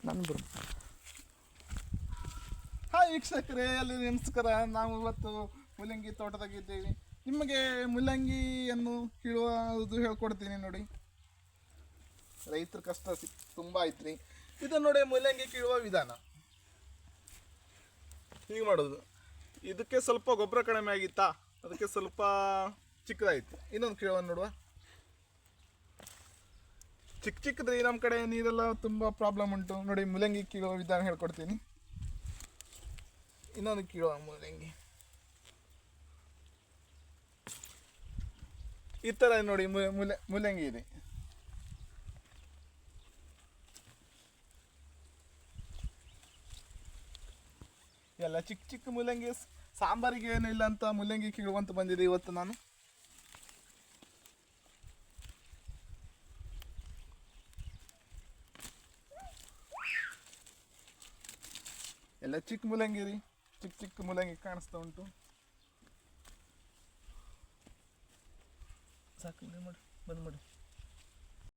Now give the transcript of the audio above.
ನಾನು ಬರು. ಹಾಯ್ ವೀಕ್ಷಕರೇ, ಅಲ್ಲಿ ನಮಸ್ಕಾರ. ನಾವು ಇವತ್ತು ಮುಲ್ಲಂಗಿ ತೋಟದಾಗಿದ್ದೇವೆ. ನಿಮಗೆ ಮುಲ್ಲಂಗಿಯನ್ನು ಕೀಳುವುದು ಹೇಳ್ಕೊಡ್ತೀನಿ ನೋಡಿ. ರೈತರ ಕಷ್ಟ ತುಂಬ ಐತ್ರಿ. ಇದು ನೋಡಿ ಮುಲ್ಲಂಗಿ ಕೀಳುವ ವಿಧಾನ. ಹೀಗೆ ಮಾಡೋದು. ಇದಕ್ಕೆ ಸ್ವಲ್ಪ ಗೊಬ್ಬರ ಕಡಿಮೆ ಆಗಿತ್ತಾ, ಅದಕ್ಕೆ ಸ್ವಲ್ಪ ಚಿಕ್ಕದಾಯಿತು. ಇನ್ನೊಂದು ಕೀಳುವ ನೋಡುವ. ಚಿಕ್ಕದ್ರಿ, ನಮ್ಮ ಕಡೆ ನೀರೆಲ್ಲ ತುಂಬ ಪ್ರಾಬ್ಲಮ್ ಉಂಟು ನೋಡಿ. ಮುಲ್ಲಂಗಿ ಕೀಳುವ ವಿಧಾನ ಹೇಳ್ಕೊಡ್ತೀನಿ. ಇನ್ನೊಂದು ಕೀಳುವ ಮುಲ್ಲಂಗಿ ಈ ಥರ ನೋಡಿ. ಮುಲ್ಲಂಗಿ ಇದೆ. ಎಲ್ಲ ಚಿಕ್ಕ ಮುಲ್ಲಂಗಿ, ಸಾಂಬಾರಿಗೆ ಏನು ಇಲ್ಲ ಅಂತ ಮುಲ್ಲಂಗಿ ಕೀಳುವಂತ ಬಂದಿದೆ ಇವತ್ತು ನಾನು. ಎಲ್ಲ ಚಿಕ್ಕ ಮುಲ್ಲಂಗಿ ರೀ, ಚಿಕ್ಕ ಮುಲ್ಲಂಗಿ ಕಾಣಿಸ್ತಾ ಉಂಟು. ಸಾಕು ಮಾಡಿ ಬಂದ್ ಮಾಡಿ.